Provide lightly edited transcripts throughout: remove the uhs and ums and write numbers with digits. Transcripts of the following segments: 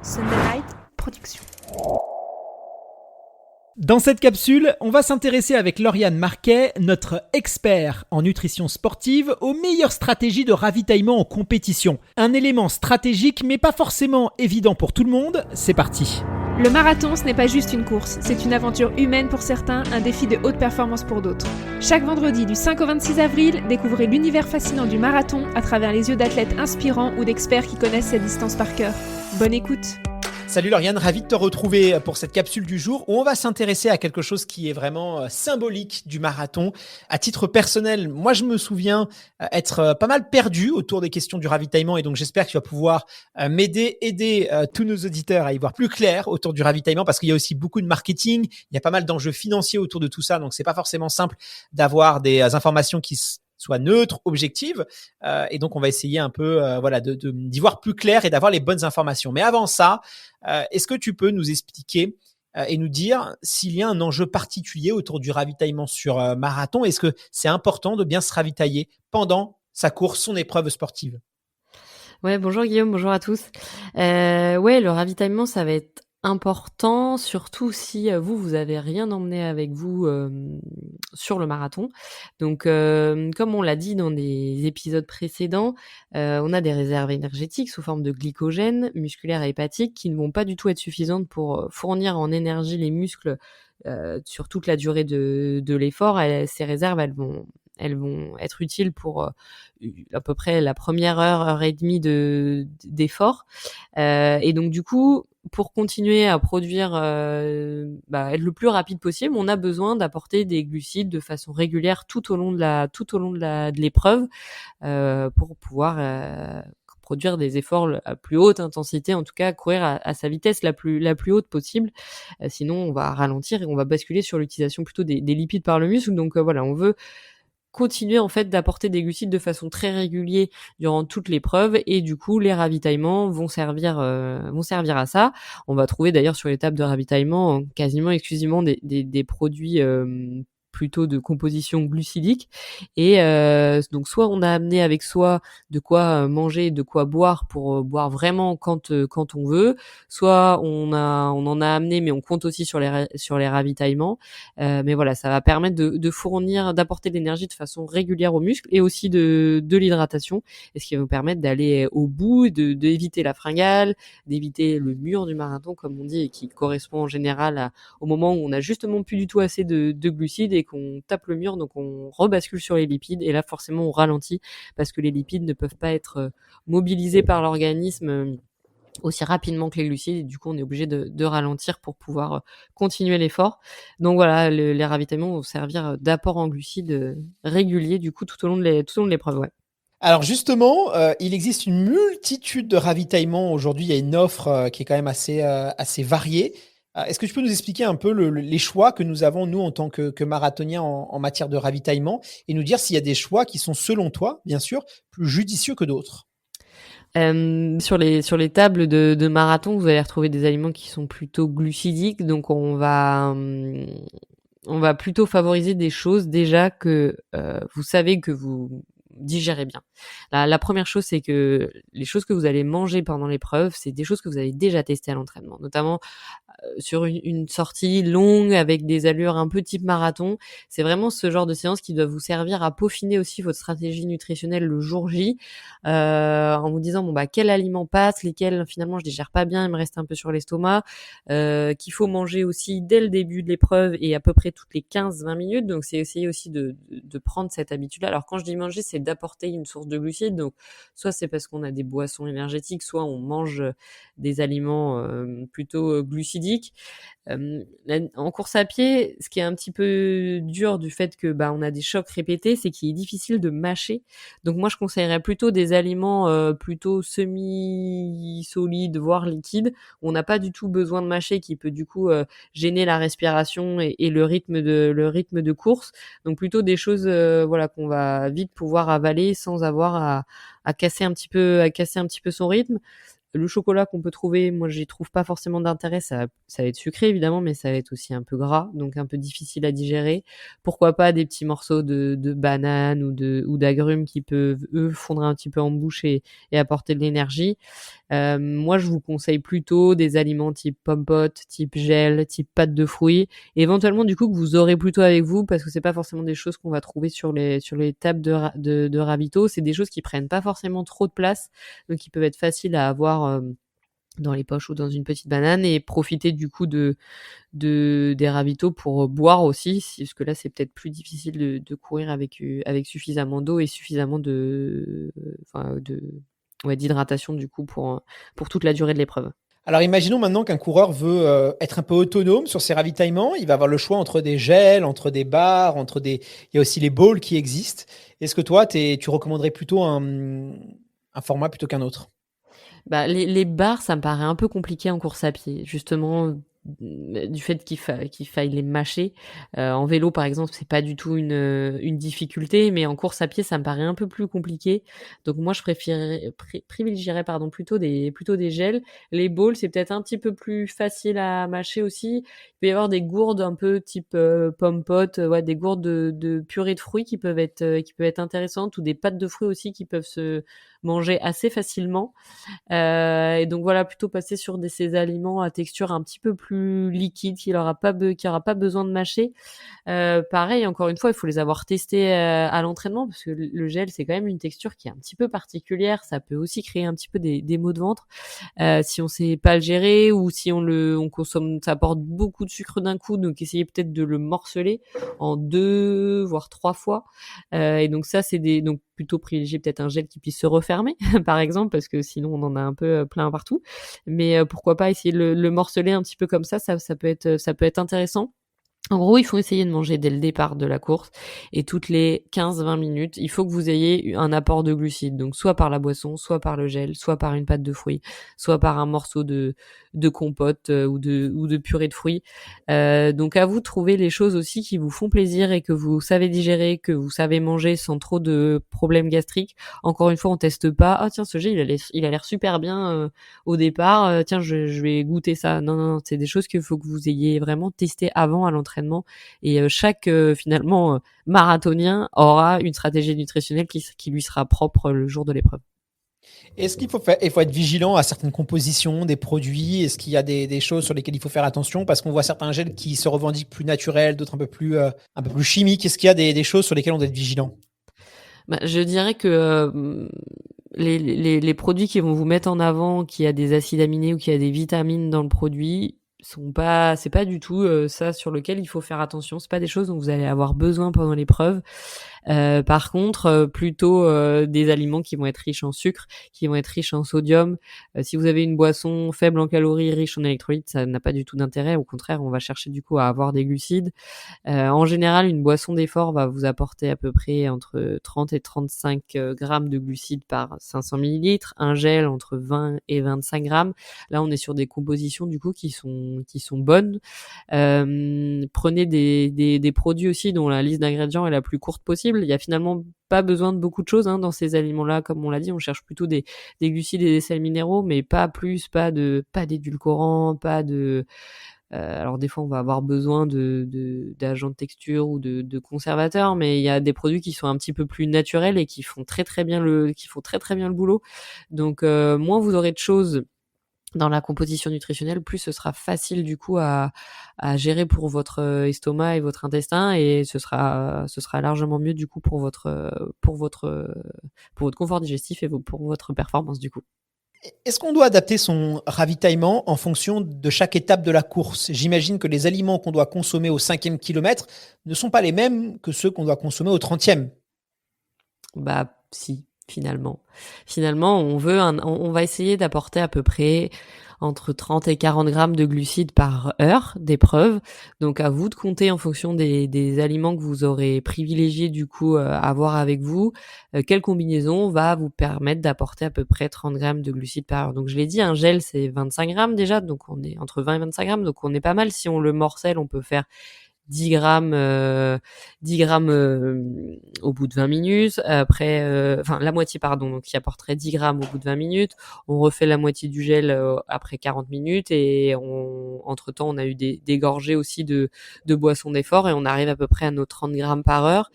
Sunday Night Production. Dans cette capsule, on va s'intéresser avec Lauriane Marquet, notre expert en nutrition sportive, aux meilleures stratégies de ravitaillement en compétition. Un élément stratégique mais pas forcément évident pour tout le monde, c'est parti. Le marathon, ce n'est pas juste une course, c'est une aventure humaine pour certains, un défi de haute performance pour d'autres. Chaque vendredi du 5 au 26 avril, découvrez l'univers fascinant du marathon à travers les yeux d'athlètes inspirants ou d'experts qui connaissent cette distance par cœur. Bonne écoute. Salut Lauriane, ravi de te retrouver pour cette capsule du jour où on va s'intéresser à quelque chose qui est vraiment symbolique du marathon. À titre personnel, moi je me souviens être pas mal perdu autour des questions du ravitaillement et donc j'espère que tu vas pouvoir aider tous nos auditeurs à y voir plus clair autour du ravitaillement parce qu'il y a aussi beaucoup de marketing, il y a pas mal d'enjeux financiers autour de tout ça, donc c'est pas forcément simple d'avoir des informations qui soit neutre, objective, et donc on va essayer un peu d'y voir plus clair et d'avoir les bonnes informations. Mais avant ça, est-ce que tu peux nous expliquer et nous dire s'il y a un enjeu particulier autour du ravitaillement sur marathon? Est-ce que c'est important de bien se ravitailler pendant sa course, son épreuve sportive? Ouais, bonjour Guillaume, bonjour à tous. Le ravitaillement, ça va être important, surtout si vous avez rien emmené avec vous sur le marathon. Donc, comme on l'a dit dans des épisodes précédents, on a des réserves énergétiques sous forme de glycogène, musculaire et hépatique, qui ne vont pas du tout être suffisantes pour fournir en énergie les muscles sur toute la durée de l'effort. Ces réserves, elles vont être utiles pour à peu près la première heure et demie d'effort. Et donc du coup, pour continuer à produire, être le plus rapide possible, on a besoin d'apporter des glucides de façon régulière tout au long de l'épreuve, pour pouvoir produire des efforts à plus haute intensité, en tout cas courir à sa vitesse la plus haute possible. Sinon, on va ralentir et on va basculer sur l'utilisation plutôt des lipides par le muscle. Donc on veut continuer en fait d'apporter des glucides de façon très régulière durant toute l'épreuve et du coup les ravitaillements vont servir à ça. On va trouver d'ailleurs sur les tables de ravitaillement quasiment exclusivement des produits plutôt de composition glucidique et donc soit on a amené avec soi de quoi manger, de quoi boire pour boire vraiment quand on veut, soit on en a amené mais on compte aussi sur les ravitaillements. Mais voilà, ça va permettre de fournir, d'apporter de l'énergie de façon régulière aux muscles et aussi de l'hydratation, et ce qui va nous permettre d'aller au bout, d'éviter la fringale, d'éviter le mur du marathon comme on dit, et qui correspond en général au moment où on a justement plus du tout assez de glucides et qu'on tape le mur, donc on rebascule sur les lipides et là forcément on ralentit parce que les lipides ne peuvent pas être mobilisés par l'organisme aussi rapidement que les glucides et du coup on est obligé de ralentir pour pouvoir continuer l'effort. Donc voilà, les ravitaillements vont servir d'apport en glucides régulier du coup tout au long de l'épreuve. Ouais. Alors justement, il existe une multitude de ravitaillements aujourd'hui. Il y a une offre qui est quand même assez variée. Est-ce que tu peux nous expliquer un peu les choix que nous avons, nous, en tant que marathoniens en matière de ravitaillement et nous dire s'il y a des choix qui sont, selon toi, bien sûr, plus judicieux que d'autres? Sur les tables de marathon, vous allez retrouver des aliments qui sont plutôt glucidiques, donc on va plutôt favoriser des choses déjà que vous savez que vous digérez bien. La première chose, c'est que les choses que vous allez manger pendant l'épreuve, c'est des choses que vous avez déjà testées à l'entraînement, notamment sur une sortie longue avec des allures un peu type marathon. C'est vraiment ce genre de séance qui doit vous servir à peaufiner aussi votre stratégie nutritionnelle le jour J, en vous disant quel aliment passe, lesquels finalement je digère pas bien, il me reste un peu sur l'estomac, qu'il faut manger aussi dès le début de l'épreuve et à peu près toutes les 15-20 minutes. Donc c'est essayer aussi de prendre cette habitude-là. Alors quand je dis manger, c'est d'apporter une source de glucides. Donc soit c'est parce qu'on a des boissons énergétiques, soit on mange des aliments plutôt glucidiques. En course à pied, ce qui est un petit peu dur du fait que on a des chocs répétés, c'est qu'il est difficile de mâcher. Donc moi je conseillerais plutôt des aliments plutôt semi-solides, voire liquides, où on n'a pas du tout besoin de mâcher, qui peut du coup gêner la respiration et le rythme de course. Donc plutôt des choses qu'on va vite pouvoir avaler sans avoir à casser un petit peu son rythme. Le chocolat qu'on peut trouver, moi j'y trouve pas forcément d'intérêt, ça va être sucré évidemment, mais ça va être aussi un peu gras, donc un peu difficile à digérer. Pourquoi pas des petits morceaux de banane ou d'agrumes qui peuvent eux fondre un petit peu en bouche et apporter de l'énergie. Moi, je vous conseille plutôt des aliments type pommes-potes, type gel, type pâte de fruits, et éventuellement du coup que vous aurez plutôt avec vous, parce que c'est pas forcément des choses qu'on va trouver sur les tables de ravito. C'est des choses qui prennent pas forcément trop de place, donc qui peuvent être faciles à avoir dans les poches ou dans une petite banane, et profiter du coup des ravitaux pour boire aussi, parce que là c'est peut-être plus difficile de courir avec suffisamment d'eau et suffisamment d'hydratation du coup pour toute la durée de l'épreuve. Alors imaginons maintenant qu'un coureur veut être un peu autonome sur ses ravitaillements. Il va avoir le choix entre des gels, entre des barres, il y a aussi les bowls qui existent. Est-ce que toi, tu recommanderais plutôt un format plutôt qu'un autre? Bah, les barres, ça me paraît un peu compliqué en course à pied, justement, du fait qu'il faille les mâcher. En vélo, par exemple, c'est pas du tout une difficulté, mais en course à pied, ça me paraît un peu plus compliqué. Donc moi, je privilégierais, pardon, plutôt des gels. Les bowls, c'est peut-être un petit peu plus facile à mâcher aussi. Il peut y avoir des gourdes un peu type pomme-pote, ouais, des gourdes de purée de fruits qui peuvent être intéressantes, ou des pâtes de fruits aussi qui peuvent se manger assez facilement. Et donc voilà, plutôt passer sur ces aliments à texture un petit peu plus liquide, qui aura pas besoin de mâcher. Pareil, encore une fois, il faut les avoir testés à l'entraînement, parce que le gel, c'est quand même une texture qui est un petit peu particulière. Ça peut aussi créer un petit peu des maux de ventre si on sait pas le gérer, ou si on consomme, ça apporte beaucoup de sucre d'un coup. Donc essayez peut-être de le morceler en 2 voire 3 fois. Et donc ça, donc plutôt privilégier peut-être un gel qui puisse se refermer, par exemple, parce que sinon on en a un peu plein partout. Mais pourquoi pas essayer de le morceler un petit peu comme ça peut être intéressant. En gros, il faut essayer de manger dès le départ de la course, et toutes les 15-20 minutes, il faut que vous ayez un apport de glucides. Donc soit par la boisson, soit par le gel, soit par une pâte de fruits, soit par un morceau de compote ou de purée de fruits. Donc à vous de trouver les choses aussi qui vous font plaisir et que vous savez digérer, que vous savez manger sans trop de problèmes gastriques. Encore une fois, on teste pas. Ah tiens, ce gel il a l'air super bien au départ. Tiens, je vais goûter ça. Non, non, non, c'est des choses qu'il faut que vous ayez vraiment testé avant à l'entraînement. Et chaque finalement marathonien aura une stratégie nutritionnelle qui lui sera propre le jour de l'épreuve. Est-ce il faut être vigilant à certaines compositions des produits? Est-ce qu'il y a des choses sur lesquelles il faut faire attention? Parce qu'on voit certains gels qui se revendiquent plus naturels, d'autres un peu plus chimiques. Est-ce qu'il y a des choses sur lesquelles on doit être vigilant? Bah, je dirais que les produits qui vont vous mettre en avant qu'il y a des acides aminés ou qu'il y a des vitamines dans le produit, c'est pas du tout ça sur lequel il faut faire attention. C'est pas des choses dont vous allez avoir besoin pendant l'épreuve. Par contre, plutôt des aliments qui vont être riches en sucre, qui vont être riches en sodium. Si vous avez une boisson faible en calories, riche en électrolytes, ça n'a pas du tout d'intérêt. Au contraire, on va chercher du coup à avoir des glucides. En général, une boisson d'effort va vous apporter à peu près entre 30 et 35 grammes de glucides par 500 millilitres. Un gel entre 20 et 25 grammes. Là, on est sur des compositions du coup qui sont bonnes. Prenez des produits aussi dont la liste d'ingrédients est la plus courte possible. Il y a finalement pas besoin de beaucoup de choses dans ces aliments-là. Comme on l'a dit, on cherche plutôt des glucides et des sels minéraux, mais pas plus, pas d'édulcorants, pas de alors des fois on va avoir besoin d'agents de texture ou de conservateurs, mais il y a des produits qui sont un petit peu plus naturels et qui font très très bien le boulot. Donc moins vous aurez de choses dans la composition nutritionnelle, plus ce sera facile du coup à gérer pour votre estomac et votre intestin, et ce sera largement mieux du coup pour votre confort digestif et pour votre performance du coup. Est-ce qu'on doit adapter son ravitaillement en fonction de chaque étape de la course? J'imagine que les aliments qu'on doit consommer au 5e kilomètre ne sont pas les mêmes que ceux qu'on doit consommer au 30e. Bah si, finalement. Finalement, on va essayer d'apporter à peu près entre 30 et 40 grammes de glucides par heure d'épreuve. Donc à vous de compter en fonction des aliments que vous aurez privilégié du coup à avoir avec vous, quelle combinaison va vous permettre d'apporter à peu près 30 grammes de glucides par heure. Donc je l'ai dit, un gel c'est 25 grammes déjà, donc on est entre 20 et 25 grammes, donc on est pas mal. Si on le morcelle, on peut faire 10 grammes, au bout de 20 minutes. Après, enfin la moitié pardon, donc qui apporterait 10 grammes au bout de 20 minutes. On refait la moitié du gel après 40 minutes, et entre-temps on a eu des gorgées aussi de boissons d'effort, et on arrive à peu près à nos 30 grammes par heure.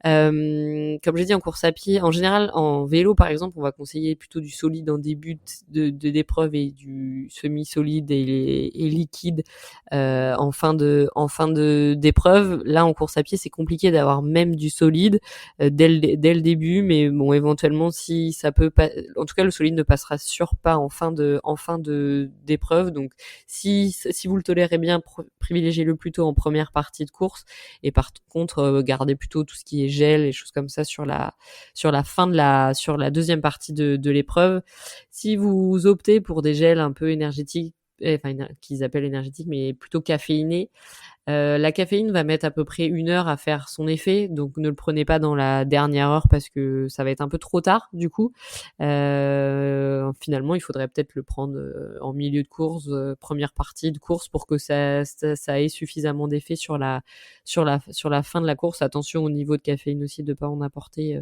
Comme j'ai dit, en course à pied, en général, en vélo, par exemple, on va conseiller plutôt du solide en début d'épreuve et du semi-solide et liquide en fin d'épreuve. Là, en course à pied, c'est compliqué d'avoir même du solide dès le début, mais bon, éventuellement, si ça peut pas, en tout cas, le solide ne passera sûr pas en fin d'épreuve. Donc, si vous le tolérez bien, privilégiez-le plutôt en première partie de course, et par contre, gardez plutôt tout ce qui est gel et choses comme ça sur la deuxième partie de l'épreuve. Si vous optez pour des gels un peu énergétiques, qu'ils appellent énergétiques, mais plutôt caféinés, la caféine va mettre à peu près 1 heure à faire son effet, donc ne le prenez pas dans la dernière heure parce que ça va être un peu trop tard du coup. Finalement, il faudrait peut-être le prendre en milieu de course, première partie de course, pour que ça ait suffisamment d'effet sur la fin de la course. Attention au niveau de caféine aussi, de pas en apporter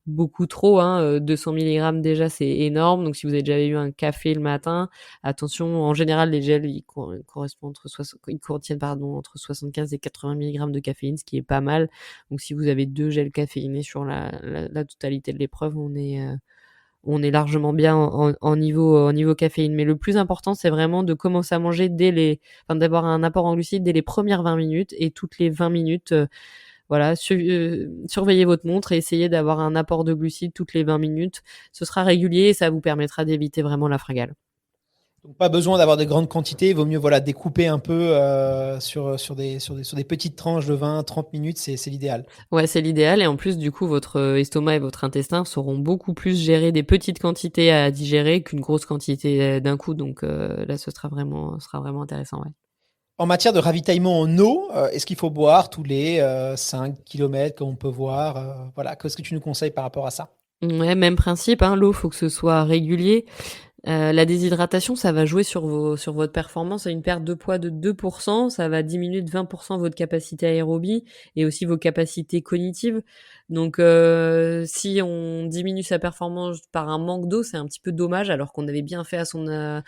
beaucoup trop, 200 milligrammes déjà, c'est énorme. Donc si vous avez déjà eu un café le matin, attention. En général, les gels ils contiennent entre 75 et 80 milligrammes de caféine, ce qui est pas mal. Donc si vous avez 2 gels caféinés sur la totalité de l'épreuve, on est largement bien en niveau caféine. Mais le plus important, c'est vraiment de commencer à manger d'avoir un apport en glucides dès les premières 20 minutes, et toutes les 20 minutes, voilà, surveillez votre montre et essayez d'avoir un apport de glucides toutes les 20 minutes. Ce sera régulier et ça vous permettra d'éviter vraiment la fringale. Donc, pas besoin d'avoir de grandes quantités. Il vaut mieux découper un peu sur des petites tranches de 20-30 minutes. C'est l'idéal. Ouais, c'est l'idéal. Et en plus, du coup, votre estomac et votre intestin sauront beaucoup plus gérer des petites quantités à digérer qu'une grosse quantité d'un coup. Donc là, ce sera vraiment intéressant. Ouais. En matière de ravitaillement en eau, est-ce qu'il faut boire tous les 5 kilomètres comme on peut voir Voilà, qu'est-ce que tu nous conseilles par rapport à ça? Ouais, même principe, l'eau, faut que ce soit régulier. La déshydratation, ça va jouer sur votre performance. Une perte de poids de 2%, ça va diminuer de 20% votre capacité aérobie et aussi vos capacités cognitives. Donc, si on diminue sa performance par un manque d'eau, c'est un petit peu dommage, alors qu'on avait bien fait à sa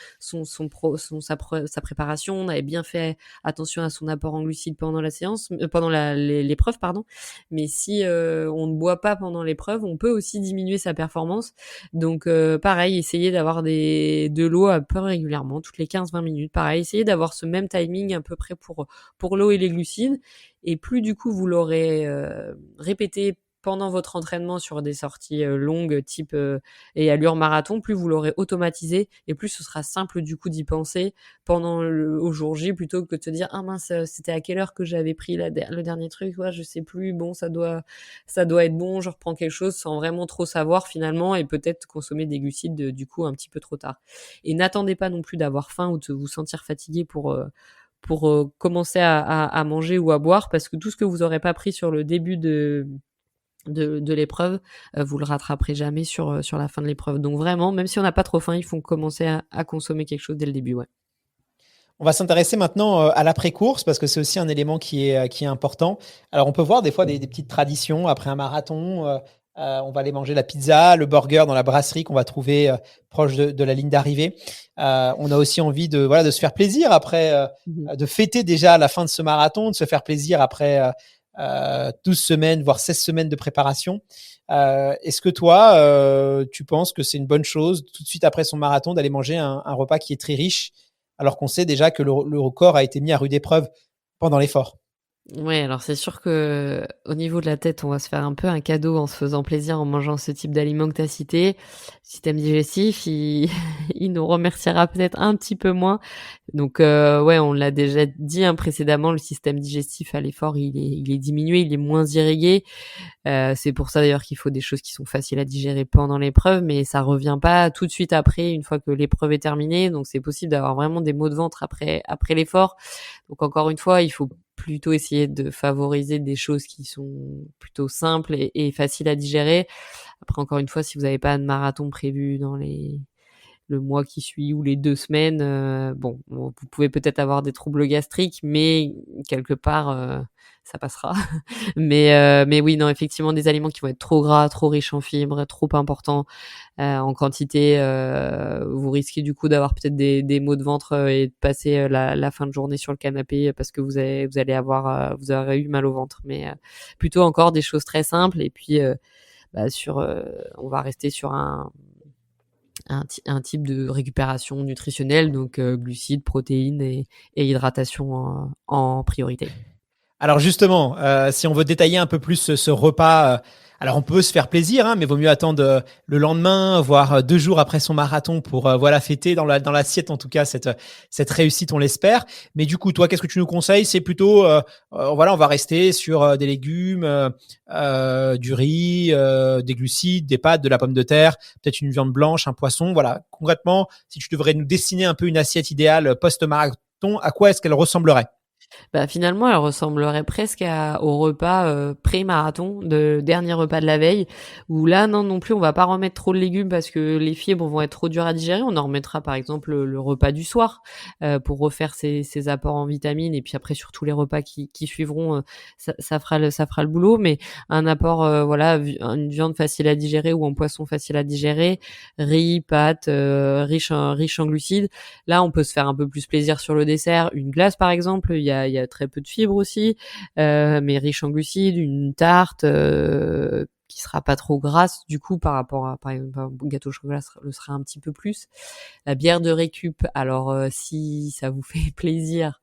préparation, on avait bien fait attention à son apport en glucides pendant la séance, pendant l'épreuve, pardon. Mais si on ne boit pas pendant l'épreuve, on peut aussi diminuer sa performance. Donc, pareil, essayez d'avoir de l'eau un peu régulièrement, toutes les 15-20 minutes. Pareil, essayez d'avoir ce même timing à peu près pour l'eau et les glucides. Et plus du coup vous l'aurez répété pendant votre entraînement sur des sorties longues type et allure marathon, plus vous l'aurez automatisé et plus ce sera simple du coup d'y penser au jour J, plutôt que de te dire ah mince, c'était à quelle heure que j'avais pris le dernier truc, ouais, je sais plus, bon ça doit être bon, je reprends quelque chose sans vraiment trop savoir finalement, et peut-être consommer des glucides du coup un petit peu trop tard. Et n'attendez pas non plus d'avoir faim ou de vous sentir fatigué pour commencer à manger ou à boire, parce que tout ce que vous aurez pas pris sur le début de l'épreuve, vous le rattraperez jamais sur la fin de l'épreuve. Donc vraiment, même si on n'a pas trop faim, il faut commencer à consommer quelque chose dès le début. Ouais. On va s'intéresser maintenant à l'après-course, parce que c'est aussi un élément qui est important. Alors, on peut voir des fois des petites traditions après un marathon. On va aller manger la pizza, le burger dans la brasserie qu'on va trouver proche de la ligne d'arrivée. On a aussi envie de se faire plaisir après, de fêter déjà la fin de ce marathon, de se faire plaisir après 12 semaines, voire 16 semaines de préparation. Est-ce que toi, tu penses que c'est une bonne chose, tout de suite après son marathon, d'aller manger un repas qui est très riche, alors qu'on sait déjà que le record a été mis à rude épreuve pendant l'effort? Ouais, alors c'est sûr que au niveau de la tête, on va se faire un peu un cadeau en se faisant plaisir en mangeant ce type d'aliments que tu as cité. Le système digestif, il il nous remerciera peut-être un petit peu moins. Donc ouais, on l'a déjà dit précédemment, le système digestif à l'effort, il est diminué, il est moins irrigué. C'est pour ça d'ailleurs qu'il faut des choses qui sont faciles à digérer pendant l'épreuve, mais ça revient pas tout de suite après, une fois que l'épreuve est terminée. Donc c'est possible d'avoir vraiment des maux de ventre après l'effort. Donc encore une fois, il faut plutôt essayer de favoriser des choses qui sont plutôt simples et faciles à digérer. Après, encore une fois, si vous n'avez pas de marathon prévu le mois qui suit ou les 2 semaines, bon, vous pouvez peut-être avoir des troubles gastriques, mais quelque part, ça passera. Mais oui, non, effectivement, des aliments qui vont être trop gras, trop riches en fibres, trop importants, en quantité, vous risquez du coup d'avoir peut-être des maux de ventre, et de passer, la fin de journée sur le canapé parce que vous allez avoir, vous aurez eu mal au ventre. Mais plutôt encore des choses très simples et puis, on va rester sur un type de récupération nutritionnelle, donc glucides, protéines et hydratation en priorité. Alors justement, si on veut détailler un peu plus ce repas, alors on peut se faire plaisir, hein, mais vaut mieux attendre le lendemain, voire 2 jours après son marathon pour voilà fêter dans l'assiette en tout cas cette réussite, on l'espère. Mais du coup, toi, qu'est-ce que tu nous conseilles? C'est plutôt voilà, on va rester sur des légumes, du riz, des glucides, des pâtes, de la pomme de terre, peut-être une viande blanche, un poisson. Voilà, concrètement, si tu devrais nous dessiner un peu une assiette idéale post-marathon, à quoi est-ce qu'elle ressemblerait? Bah, finalement, elle ressemblerait presque au repas, pré-marathon, de dernier repas de la veille, où là, non plus, on va pas remettre trop de légumes parce que les fibres vont être trop dures à digérer. On en remettra, par exemple, le repas du soir, pour refaire ses apports en vitamines et puis après sur tous les repas qui suivront, ça fera le boulot. Mais un apport, voilà, une viande facile à digérer ou un poisson facile à digérer, riz, pâtes, riche en glucides. Là, on peut se faire un peu plus plaisir sur le dessert. Une glace, par exemple, il y a très peu de fibres aussi, mais riche en glucides, une tarte qui sera pas trop grasse du coup par rapport à par exemple un gâteau au chocolat le sera un petit peu plus. La bière de récup, alors si ça vous fait plaisir,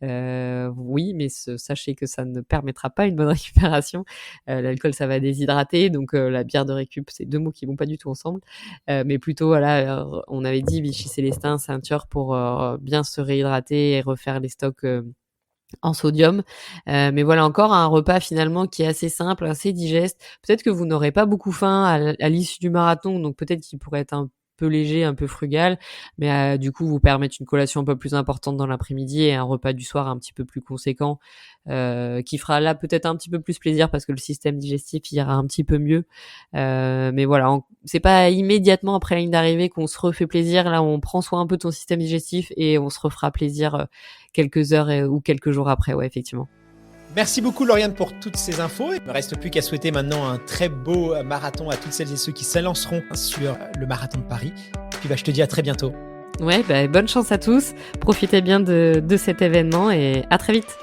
oui, mais sachez que ça ne permettra pas une bonne récupération. L'alcool, ça va déshydrater, donc la bière de récup, c'est 2 mots qui vont pas du tout ensemble. Mais plutôt voilà, on avait dit Vichy Célestin, ceinture pour bien se réhydrater et refaire les stocks en sodium. Mais voilà encore un repas finalement qui est assez simple, assez digeste. Peut-être que vous n'aurez pas beaucoup faim à l'issue du marathon, donc peut-être qu'il pourrait être un peu léger, un peu frugal, mais du coup vous permettre une collation un peu plus importante dans l'après-midi et un repas du soir un petit peu plus conséquent, qui fera là peut-être un petit peu plus plaisir parce que le système digestif ira un petit peu mieux. Mais voilà, c'est pas immédiatement après la ligne d'arrivée qu'on se refait plaisir. Là, on prend soin un peu de ton système digestif et on se refera plaisir quelques heures ou quelques jours après, ouais, effectivement. Merci beaucoup Lauriane pour toutes ces infos. Il ne me reste plus qu'à souhaiter maintenant un très beau marathon à toutes celles et ceux qui s'élanceront sur le marathon de Paris. Puis je te dis à très bientôt. Ouais, bonne chance à tous. Profitez bien de cet événement et à très vite.